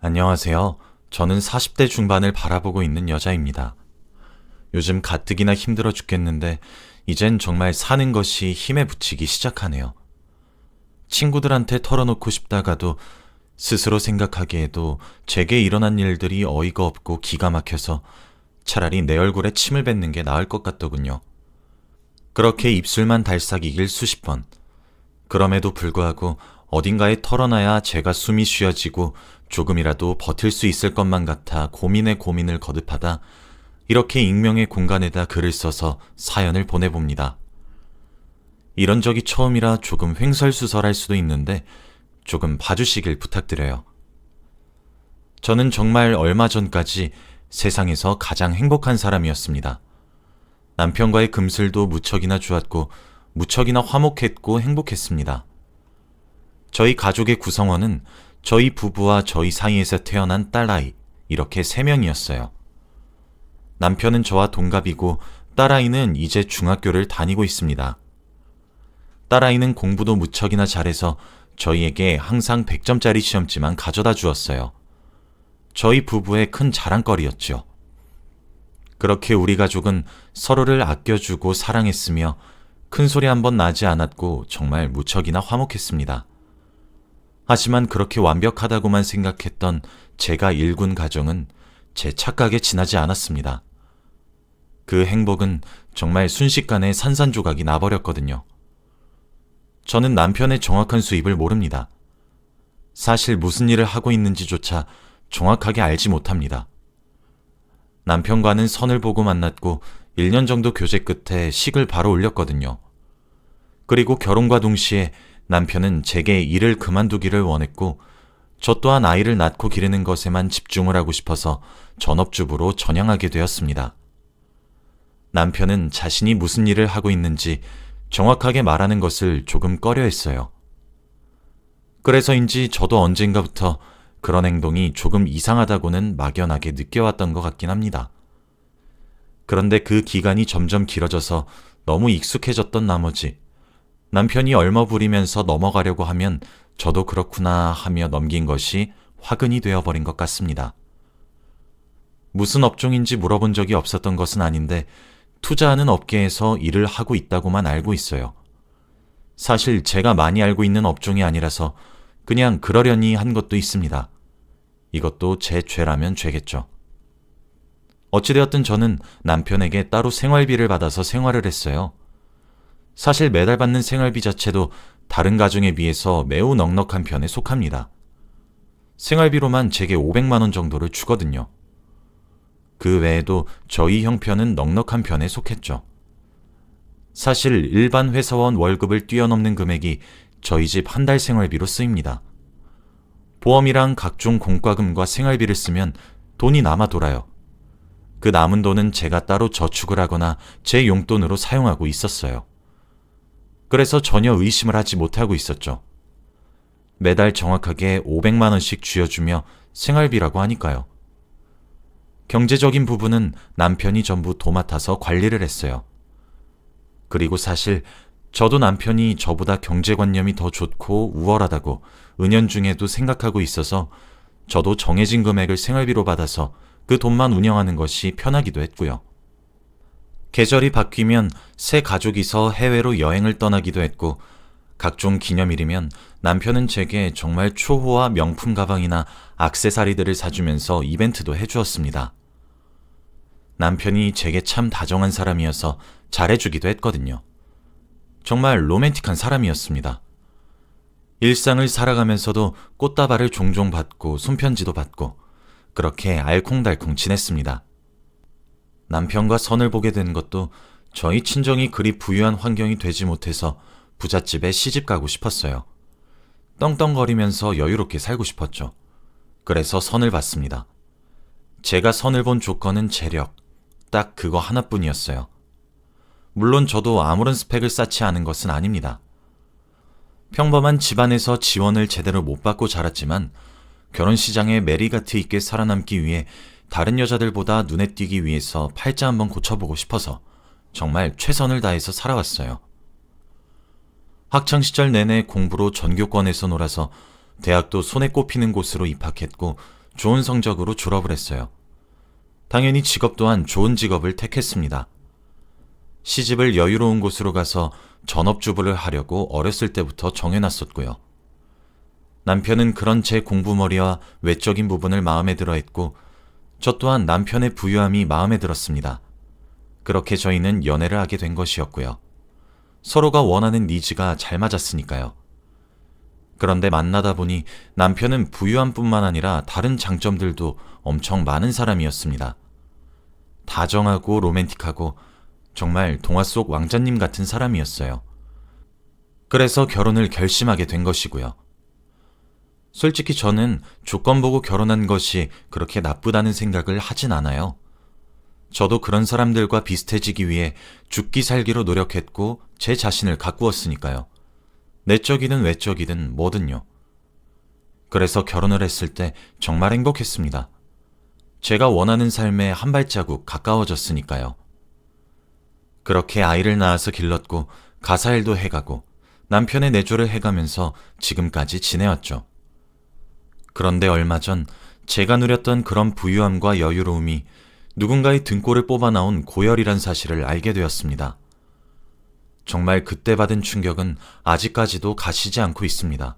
안녕하세요. 저는 40대 중반을 바라보고 있는 여자입니다. 요즘 가뜩이나 힘들어 죽겠는데 이젠 정말 사는 것이 힘에 부치기 시작하네요. 친구들한테 털어놓고 싶다가도 스스로 생각하기에도 제게 일어난 일들이 어이가 없고 기가 막혀서 차라리 내 얼굴에 침을 뱉는 게 나을 것 같더군요. 그렇게 입술만 달싹이길 수십 번. 그럼에도 불구하고 어딘가에 털어놔야 제가 숨이 쉬어지고 조금이라도 버틸 수 있을 것만 같아 고민에 고민을 거듭하다 이렇게 익명의 공간에다 글을 써서 사연을 보내봅니다. 이런 적이 처음이라 조금 횡설수설할 수도 있는데 조금 봐주시길 부탁드려요. 저는 정말 얼마 전까지 세상에서 가장 행복한 사람이었습니다. 남편과의 금슬도 무척이나 좋았고 무척이나 화목했고 행복했습니다. 저희 가족의 구성원은 저희 부부와 저희 사이에서 태어난 딸아이, 이렇게 3명이었어요. 남편은 저와 동갑이고 딸아이는 이제 중학교를 다니고 있습니다. 딸아이는 공부도 무척이나 잘해서 저희에게 항상 100점짜리 시험지만 가져다 주었어요. 저희 부부의 큰 자랑거리였죠. 그렇게 우리 가족은 서로를 아껴주고 사랑했으며 큰 소리 한 번 나지 않았고 정말 무척이나 화목했습니다. 하지만 그렇게 완벽하다고만 생각했던 제가 일군 가정은 제 착각에 지나지 않았습니다. 그 행복은 정말 순식간에 산산조각이 나버렸거든요. 저는 남편의 정확한 수입을 모릅니다. 사실 무슨 일을 하고 있는지조차 정확하게 알지 못합니다. 남편과는 선을 보고 만났고 1년 정도 교제 끝에 식을 바로 올렸거든요. 그리고 결혼과 동시에 남편은 제게 일을 그만두기를 원했고 저 또한 아이를 낳고 기르는 것에만 집중을 하고 싶어서 전업주부로 전향하게 되었습니다. 남편은 자신이 무슨 일을 하고 있는지 정확하게 말하는 것을 조금 꺼려했어요. 그래서인지 저도 언젠가부터 그런 행동이 조금 이상하다고는 막연하게 느껴왔던 것 같긴 합니다. 그런데 그 기간이 점점 길어져서 너무 익숙해졌던 나머지 남편이 얼머부리면서 넘어가려고 하면 저도 그렇구나 하며 넘긴 것이 화근이 되어버린 것 같습니다. 무슨 업종인지 물어본 적이 없었던 것은 아닌데 투자하는 업계에서 일을 하고 있다고만 알고 있어요. 사실 제가 많이 알고 있는 업종이 아니라서 그냥 그러려니 한 것도 있습니다. 이것도 제 죄라면 죄겠죠. 어찌되었든 저는 남편에게 따로 생활비를 받아서 생활을 했어요. 사실 매달 받는 생활비 자체도 다른 가정에 비해서 매우 넉넉한 편에 속합니다. 생활비로만 제게 500만 원 정도를 주거든요. 그 외에도 저희 형편은 넉넉한 편에 속했죠. 사실 일반 회사원 월급을 뛰어넘는 금액이 저희 집 한 달 생활비로 쓰입니다. 보험이랑 각종 공과금과 생활비를 쓰면 돈이 남아 돌아요. 그 남은 돈은 제가 따로 저축을 하거나 제 용돈으로 사용하고 있었어요. 그래서 전혀 의심을 하지 못하고 있었죠. 매달 정확하게 500만 원씩 쥐어주며 생활비라고 하니까요. 경제적인 부분은 남편이 전부 도맡아서 관리를 했어요. 그리고 사실 저도 남편이 저보다 경제관념이 더 좋고 우월하다고 은연중에도 생각하고 있어서 저도 정해진 금액을 생활비로 받아서 그 돈만 운영하는 것이 편하기도 했고요. 계절이 바뀌면 새 가족이서 해외로 여행을 떠나기도 했고 각종 기념일이면 남편은 제게 정말 초호화 명품 가방이나 액세서리들을 사주면서 이벤트도 해주었습니다. 남편이 제게 참 다정한 사람이어서 잘해주기도 했거든요. 정말 로맨틱한 사람이었습니다. 일상을 살아가면서도 꽃다발을 종종 받고 손편지도 받고 그렇게 알콩달콩 지냈습니다. 남편과 선을 보게 된 것도 저희 친정이 그리 부유한 환경이 되지 못해서 부잣집에 시집 가고 싶었어요. 떵떵거리면서 여유롭게 살고 싶었죠. 그래서 선을 봤습니다. 제가 선을 본 조건은 재력, 딱 그거 하나뿐이었어요. 물론 저도 아무런 스펙을 쌓지 않은 것은 아닙니다. 평범한 집안에서 지원을 제대로 못 받고 자랐지만 결혼시장에 메리가트 있게 살아남기 위해 다른 여자들보다 눈에 띄기 위해서 팔자 한번 고쳐보고 싶어서 정말 최선을 다해서 살아왔어요. 학창시절 내내 공부로 전교권에서 놀아서 대학도 손에 꼽히는 곳으로 입학했고 좋은 성적으로 졸업을 했어요. 당연히 직업 또한 좋은 직업을 택했습니다. 시집을 여유로운 곳으로 가서 전업주부를 하려고 어렸을 때부터 정해놨었고요. 남편은 그런 제 공부머리와 외적인 부분을 마음에 들어 했고, 저 또한 남편의 부유함이 마음에 들었습니다. 그렇게 저희는 연애를 하게 된 것이었고요. 서로가 원하는 니즈가 잘 맞았으니까요. 그런데 만나다 보니 남편은 부유함뿐만 아니라 다른 장점들도 엄청 많은 사람이었습니다. 다정하고 로맨틱하고 정말 동화 속 왕자님 같은 사람이었어요. 그래서 결혼을 결심하게 된 것이고요. 솔직히 저는 조건 보고 결혼한 것이 그렇게 나쁘다는 생각을 하진 않아요. 저도 그런 사람들과 비슷해지기 위해 죽기 살기로 노력했고 제 자신을 가꾸었으니까요. 내적이든 외적이든 뭐든요. 그래서 결혼을 했을 때 정말 행복했습니다. 제가 원하는 삶에 한 발자국 가까워졌으니까요. 그렇게 아이를 낳아서 길렀고 가사일도 해가고 남편의 내조를 해가면서 지금까지 지내왔죠. 그런데 얼마 전 제가 누렸던 그런 부유함과 여유로움이 누군가의 등골을 뽑아 나온 고열이란 사실을 알게 되었습니다. 정말 그때 받은 충격은 아직까지도 가시지 않고 있습니다.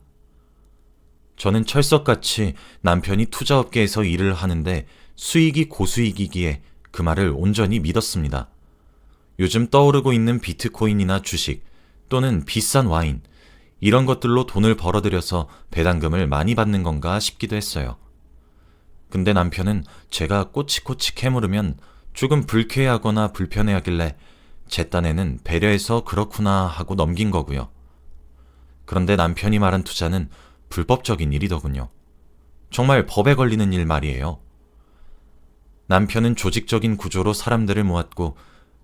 저는 철석같이 남편이 투자업계에서 일을 하는데 수익이 고수익이기에 그 말을 온전히 믿었습니다. 요즘 떠오르고 있는 비트코인이나 주식 또는 비싼 와인, 이런 것들로 돈을 벌어들여서 배당금을 많이 받는 건가 싶기도 했어요. 근데 남편은 제가 꼬치꼬치 캐물으면 조금 불쾌하거나 불편해하길래 제 딴에는 배려해서 그렇구나 하고 넘긴 거고요. 그런데 남편이 말한 투자는 불법적인 일이더군요. 정말 법에 걸리는 일 말이에요. 남편은 조직적인 구조로 사람들을 모았고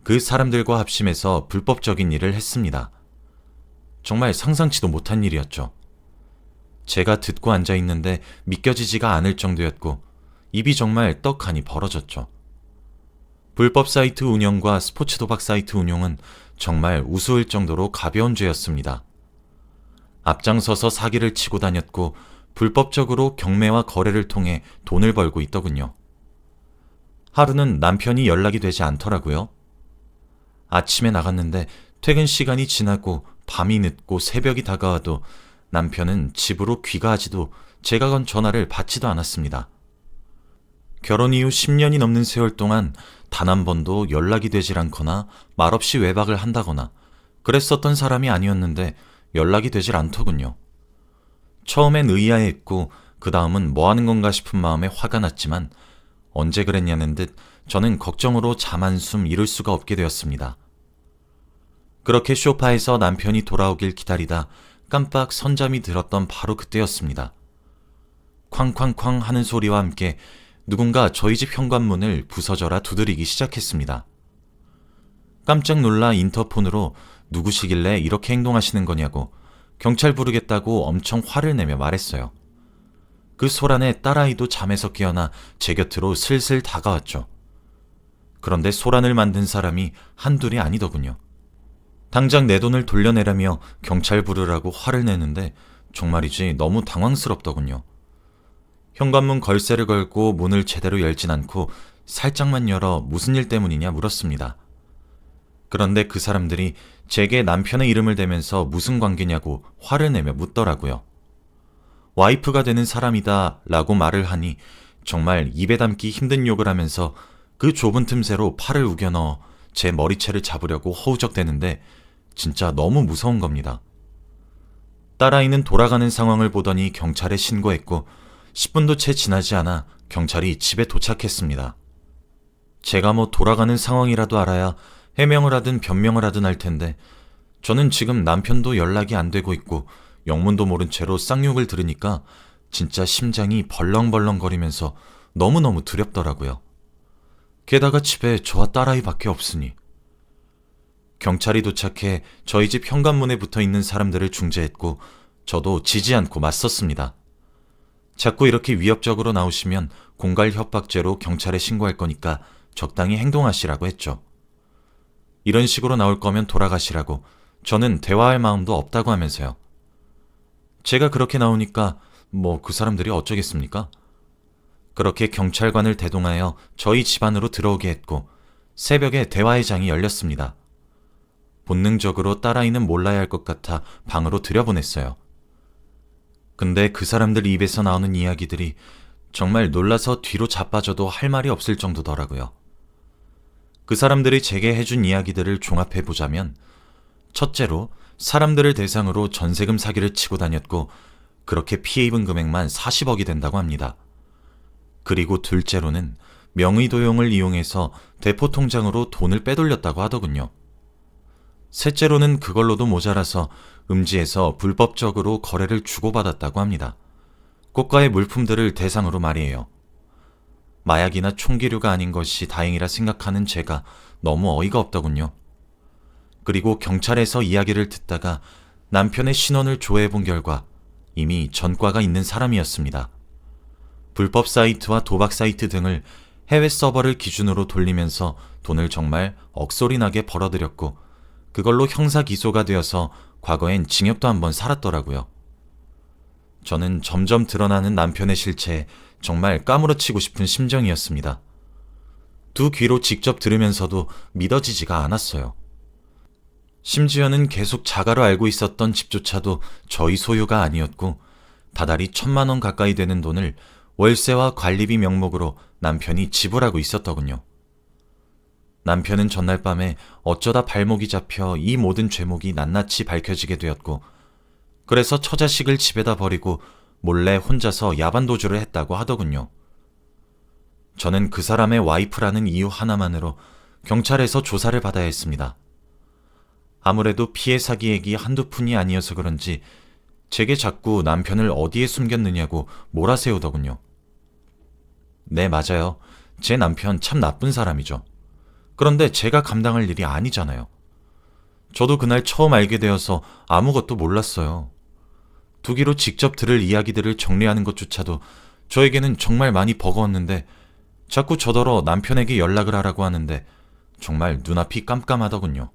그 사람들과 합심해서 불법적인 일을 했습니다. 정말 상상치도 못한 일이었죠. 제가 듣고 앉아 있는데 믿겨지지가 않을 정도였고 입이 정말 떡하니 벌어졌죠. 불법 사이트 운영과 스포츠 도박 사이트 운용은 정말 우스울 정도로 가벼운 죄였습니다. 앞장서서 사기를 치고 다녔고 불법적으로 경매와 거래를 통해 돈을 벌고 있더군요. 하루는 남편이 연락이 되지 않더라고요. 아침에 나갔는데 퇴근 시간이 지나고 밤이 늦고 새벽이 다가와도 남편은 집으로 귀가하지도 제가 건 전화를 받지도 않았습니다. 결혼 이후 10년이 넘는 세월 동안 단 한 번도 연락이 되질 않거나 말없이 외박을 한다거나 그랬었던 사람이 아니었는데 연락이 되질 않더군요. 처음엔 의아해했고 그 다음은 뭐 하는 건가 싶은 마음에 화가 났지만 언제 그랬냐는 듯 저는 걱정으로 잠 한숨 이룰 수가 없게 되었습니다. 그렇게 소파에서 남편이 돌아오길 기다리다 깜빡 선잠이 들었던 바로 그때였습니다. 쾅쾅쾅 하는 소리와 함께 누군가 저희 집 현관문을 부서져라 두드리기 시작했습니다. 깜짝 놀라 인터폰으로 누구시길래 이렇게 행동하시는 거냐고 경찰 부르겠다고 엄청 화를 내며 말했어요. 그 소란에 딸아이도 잠에서 깨어나 제 곁으로 슬슬 다가왔죠. 그런데 소란을 만든 사람이 한둘이 아니더군요. 당장 내 돈을 돌려내라며 경찰 부르라고 화를 내는데 정말이지 너무 당황스럽더군요. 현관문 걸쇠를 걸고 문을 제대로 열진 않고 살짝만 열어 무슨 일 때문이냐 물었습니다. 그런데 그 사람들이 제게 남편의 이름을 대면서 무슨 관계냐고 화를 내며 묻더라고요. 와이프가 되는 사람이다 라고 말을 하니 정말 입에 담기 힘든 욕을 하면서 그 좁은 틈새로 팔을 우겨 넣어 제 머리채를 잡으려고 허우적대는데 진짜 너무 무서운 겁니다. 딸아이는 돌아가는 상황을 보더니 경찰에 신고했고 10분도 채 지나지 않아 경찰이 집에 도착했습니다. 제가 뭐 돌아가는 상황이라도 알아야 해명을 하든 변명을 하든 할 텐데 저는 지금 남편도 연락이 안 되고 있고 영문도 모른 채로 쌍욕을 들으니까 진짜 심장이 벌렁벌렁거리면서 너무너무 두렵더라고요. 게다가 집에 저와 딸아이밖에 없으니. 경찰이 도착해 저희 집 현관문에 붙어있는 사람들을 중재했고 저도 지지 않고 맞섰습니다. 자꾸 이렇게 위협적으로 나오시면 공갈 협박죄로 경찰에 신고할 거니까 적당히 행동하시라고 했죠. 이런 식으로 나올 거면 돌아가시라고 저는 대화할 마음도 없다고 하면서요. 제가 그렇게 나오니까 뭐 그 사람들이 어쩌겠습니까? 그렇게 경찰관을 대동하여 저희 집안으로 들어오게 했고 새벽에 대화회장이 열렸습니다. 본능적으로 딸아이는 몰라야 할 것 같아 방으로 들여보냈어요. 근데 그 사람들 입에서 나오는 이야기들이 정말 놀라서 뒤로 자빠져도 할 말이 없을 정도더라고요. 그 사람들이 제게 해준 이야기들을 종합해보자면 첫째로 사람들을 대상으로 전세금 사기를 치고 다녔고 그렇게 피해 입은 금액만 40억이 된다고 합니다. 그리고 둘째로는 명의도용을 이용해서 대포통장으로 돈을 빼돌렸다고 하더군요. 셋째로는 그걸로도 모자라서 음지에서 불법적으로 거래를 주고받았다고 합니다. 고가의 물품들을 대상으로 말이에요. 마약이나 총기류가 아닌 것이 다행이라 생각하는 제가 너무 어이가 없더군요. 그리고 경찰에서 이야기를 듣다가 남편의 신원을 조회해본 결과 이미 전과가 있는 사람이었습니다. 불법 사이트와 도박 사이트 등을 해외 서버를 기준으로 돌리면서 돈을 정말 억소리나게 벌어들였고 그걸로 형사 기소가 되어서 과거엔 징역도 한번 살았더라고요. 저는 점점 드러나는 남편의 실체에 정말 까무러치고 싶은 심정이었습니다. 두 귀로 직접 들으면서도 믿어지지가 않았어요. 심지어는 계속 자가로 알고 있었던 집조차도 저희 소유가 아니었고 다달이 1,000만 원 가까이 되는 돈을 월세와 관리비 명목으로 남편이 지불하고 있었더군요. 남편은 전날 밤에 어쩌다 발목이 잡혀 이 모든 죄목이 낱낱이 밝혀지게 되었고 그래서 처자식을 집에다 버리고 몰래 혼자서 야반도주를 했다고 하더군요. 저는 그 사람의 와이프라는 이유 하나만으로 경찰에서 조사를 받아야 했습니다. 아무래도 피해 사기액이 한두 푼이 아니어서 그런지 제게 자꾸 남편을 어디에 숨겼느냐고 몰아세우더군요. 네, 맞아요. 제 남편 참 나쁜 사람이죠. 그런데 제가 감당할 일이 아니잖아요. 저도 그날 처음 알게 되어서 아무것도 몰랐어요. 두 귀로 직접 들을 이야기들을 정리하는 것조차도 저에게는 정말 많이 버거웠는데 자꾸 저더러 남편에게 연락을 하라고 하는데 정말 눈앞이 깜깜하더군요.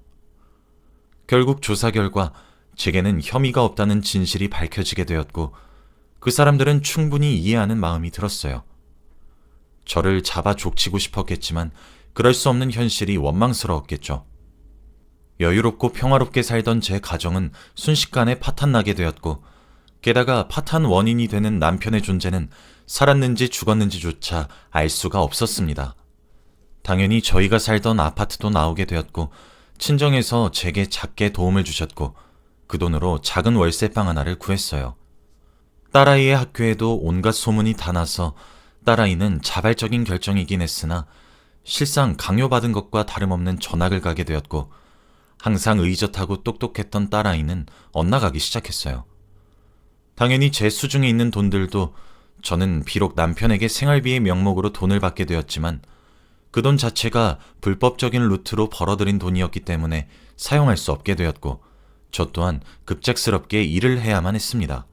결국 조사 결과 제게는 혐의가 없다는 진실이 밝혀지게 되었고 그 사람들은 충분히 이해하는 마음이 들었어요. 저를 잡아 족치고 싶었겠지만 그럴 수 없는 현실이 원망스러웠겠죠. 여유롭고 평화롭게 살던 제 가정은 순식간에 파탄나게 되었고 게다가 파탄 원인이 되는 남편의 존재는 살았는지 죽었는지조차 알 수가 없었습니다. 당연히 저희가 살던 아파트도 나오게 되었고 친정에서 제게 작게 도움을 주셨고 그 돈으로 작은 월세방 하나를 구했어요. 딸아이의 학교에도 온갖 소문이 다 나서 딸아이는 자발적인 결정이긴 했으나 실상 강요받은 것과 다름없는 전학을 가게 되었고 항상 의젓하고 똑똑했던 딸아이는 엇나가기 시작했어요. 당연히 제 수중에 있는 돈들도 저는 비록 남편에게 생활비의 명목으로 돈을 받게 되었지만 그 돈 자체가 불법적인 루트로 벌어들인 돈이었기 때문에 사용할 수 없게 되었고 저 또한 급작스럽게 일을 해야만 했습니다.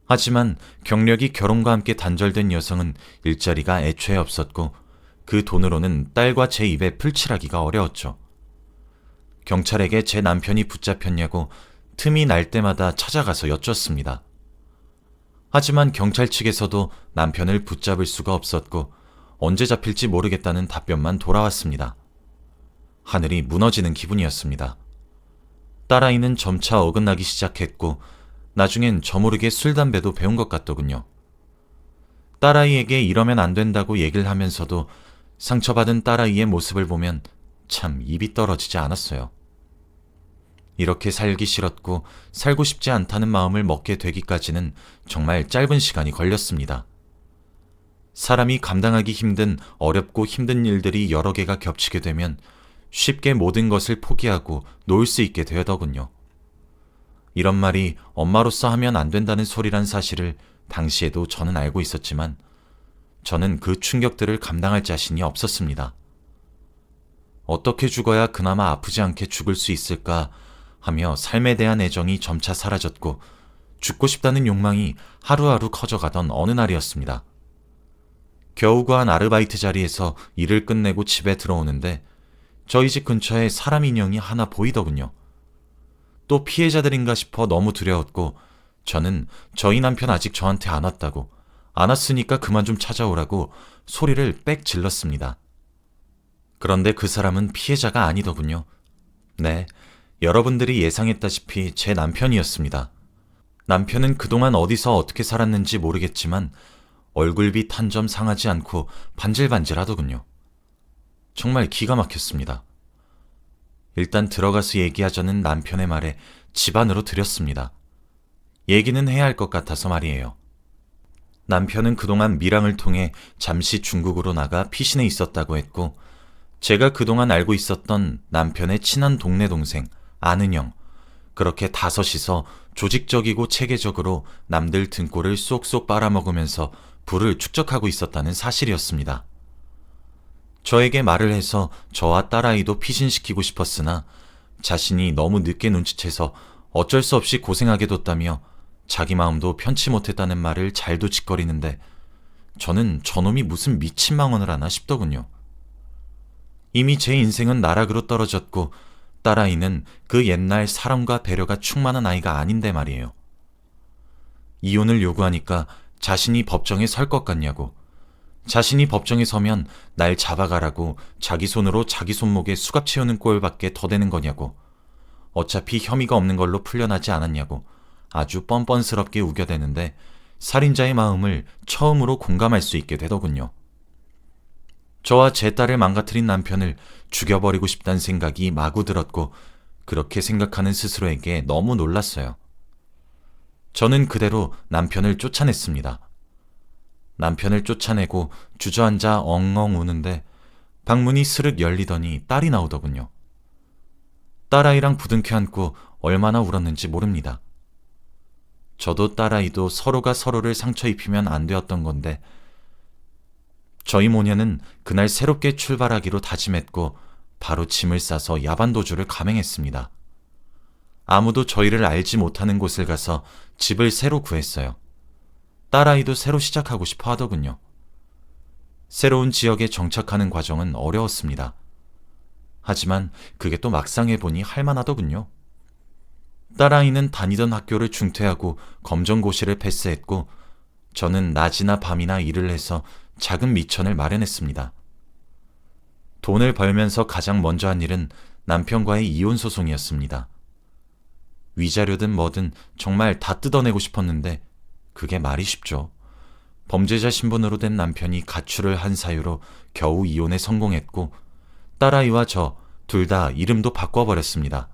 하지만 경력이 결혼과 함께 단절된 여성은 일자리가 애초에 없었고 그 돈으로는 딸과 제 입에 풀칠하기가 어려웠죠. 경찰에게 제 남편이 붙잡혔냐고 틈이 날 때마다 찾아가서 여쭙습니다. 하지만 경찰 측에서도 남편을 붙잡을 수가 없었고 언제 잡힐지 모르겠다는 답변만 돌아왔습니다. 하늘이 무너지는 기분이었습니다. 딸아이는 점차 어긋나기 시작했고 나중엔 저 모르게 술, 담배도 배운 것 같더군요. 딸아이에게 이러면 안 된다고 얘기를 하면서도 상처받은 딸아이의 모습을 보면 참 입이 떨어지지 않았어요. 이렇게 살기 싫었고 살고 싶지 않다는 마음을 먹게 되기까지는 정말 짧은 시간이 걸렸습니다. 사람이 감당하기 힘든 어렵고 힘든 일들이 여러 개가 겹치게 되면 쉽게 모든 것을 포기하고 놓을 수 있게 되더군요. 이런 말이 엄마로서 하면 안 된다는 소리란 사실을 당시에도 저는 알고 있었지만 저는 그 충격들을 감당할 자신이 없었습니다. 어떻게 죽어야 그나마 아프지 않게 죽을 수 있을까 하며 삶에 대한 애정이 점차 사라졌고 죽고 싶다는 욕망이 하루하루 커져가던 어느 날이었습니다. 겨우 구한 아르바이트 자리에서 일을 끝내고 집에 들어오는데 저희 집 근처에 사람 인형이 하나 보이더군요. 또 피해자들인가 싶어 너무 두려웠고 저는 저희 남편 아직 저한테 안 왔다고 안 왔으니까 그만 좀 찾아오라고 소리를 빽 질렀습니다. 그런데 그 사람은 피해자가 아니더군요. 네, 여러분들이 예상했다시피 제 남편이었습니다. 남편은 그동안 어디서 어떻게 살았는지 모르겠지만 얼굴빛 한 점 상하지 않고 반질반질하더군요. 정말 기가 막혔습니다. 일단 들어가서 얘기하자는 남편의 말에 집 안으로 들였습니다. 얘기는 해야 할 것 같아서 말이에요. 남편은 그동안 밀항을 통해 잠시 중국으로 나가 피신해 있었다고 했고, 제가 그동안 알고 있었던 남편의 친한 동네 동생 아는 형, 그렇게 다섯이서 조직적이고 체계적으로 남들 등골을 쏙쏙 빨아먹으면서 부를 축적하고 있었다는 사실이었습니다. 저에게 말을 해서 저와 딸아이도 피신시키고 싶었으나 자신이 너무 늦게 눈치채서 어쩔 수 없이 고생하게 뒀다며 자기 마음도 편치 못했다는 말을 잘도 짓거리는데 저는 저놈이 무슨 미친 망언을 하나 싶더군요. 이미 제 인생은 나락으로 떨어졌고 딸아이는 그 옛날 사랑과 배려가 충만한 아이가 아닌데 말이에요. 이혼을 요구하니까 자신이 법정에 설 것 같냐고, 자신이 법정에 서면 날 잡아가라고 자기 손으로 자기 손목에 수갑 채우는 꼴밖에 더 되는 거냐고, 어차피 혐의가 없는 걸로 풀려나지 않았냐고 아주 뻔뻔스럽게 우겨대는데 살인자의 마음을 처음으로 공감할 수 있게 되더군요. 저와 제 딸을 망가뜨린 남편을 죽여버리고 싶다는 생각이 마구 들었고 그렇게 생각하는 스스로에게 너무 놀랐어요. 저는 그대로 남편을 쫓아냈습니다. 남편을 쫓아내고 주저앉아 엉엉 우는데 방문이 스르륵 열리더니 딸이 나오더군요. 딸아이랑 부둥켜 안고 얼마나 울었는지 모릅니다. 저도 딸아이도 서로가 서로를 상처 입히면 안 되었던 건데 저희 모녀는 그날 새롭게 출발하기로 다짐했고 바로 짐을 싸서 야반도주를 감행했습니다. 아무도 저희를 알지 못하는 곳을 가서 집을 새로 구했어요. 딸아이도 새로 시작하고 싶어 하더군요. 새로운 지역에 정착하는 과정은 어려웠습니다. 하지만 그게 또 막상 해보니 할만하더군요. 딸아이는 다니던 학교를 중퇴하고 검정고시를 패스했고 저는 낮이나 밤이나 일을 해서 작은 미천을 마련했습니다. 돈을 벌면서 가장 먼저 한 일은 남편과의 이혼 소송이었습니다. 위자료든 뭐든 정말 다 뜯어내고 싶었는데 그게 말이 쉽죠. 범죄자 신분으로 된 남편이 가출을 한 사유로 겨우 이혼에 성공했고 딸아이와 저 둘 다 이름도 바꿔버렸습니다.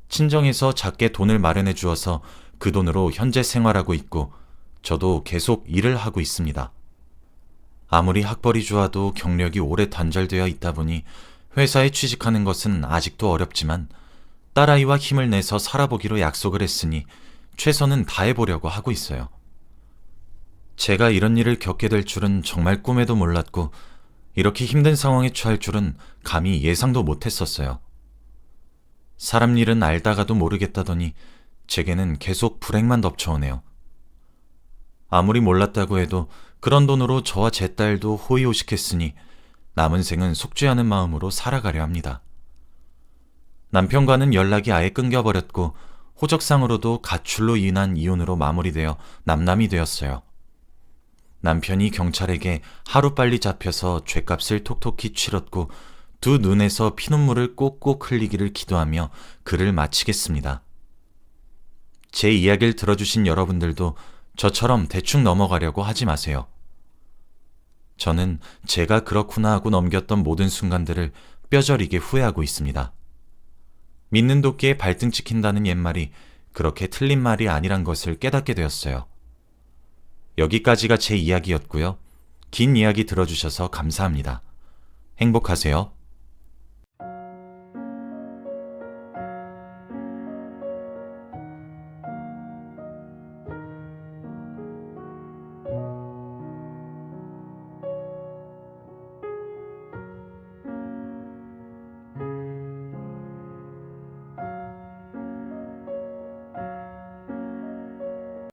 친정에서 작게 돈을 마련해 주어서 그 돈으로 현재 생활하고 있고 저도 계속 일을 하고 있습니다. 아무리 학벌이 좋아도 경력이 오래 단절되어 있다 보니 회사에 취직하는 것은 아직도 어렵지만 딸아이와 힘을 내서 살아보기로 약속을 했으니 최선은 다해보려고 하고 있어요. 제가 이런 일을 겪게 될 줄은 정말 꿈에도 몰랐고 이렇게 힘든 상황에 처할 줄은 감히 예상도 못했었어요. 사람 일은 알다가도 모르겠다더니 제게는 계속 불행만 덮쳐오네요. 아무리 몰랐다고 해도 그런 돈으로 저와 제 딸도 호의호식했으니 남은 생은 속죄하는 마음으로 살아가려 합니다. 남편과는 연락이 아예 끊겨버렸고 호적상으로도 가출로 인한 이혼으로 마무리되어 남남이 되었어요. 남편이 경찰에게 하루빨리 잡혀서 죗값을 톡톡히 치렀고 두 눈에서 피눈물을 꼭꼭 흘리기를 기도하며 글을 마치겠습니다. 제 이야기를 들어주신 여러분들도 저처럼 대충 넘어가려고 하지 마세요. 저는 제가 그렇구나 하고 넘겼던 모든 순간들을 뼈저리게 후회하고 있습니다. 믿는 도끼에 발등 찍힌다는 옛말이 그렇게 틀린 말이 아니란 것을 깨닫게 되었어요. 여기까지가 제 이야기였고요. 긴 이야기 들어주셔서 감사합니다. 행복하세요.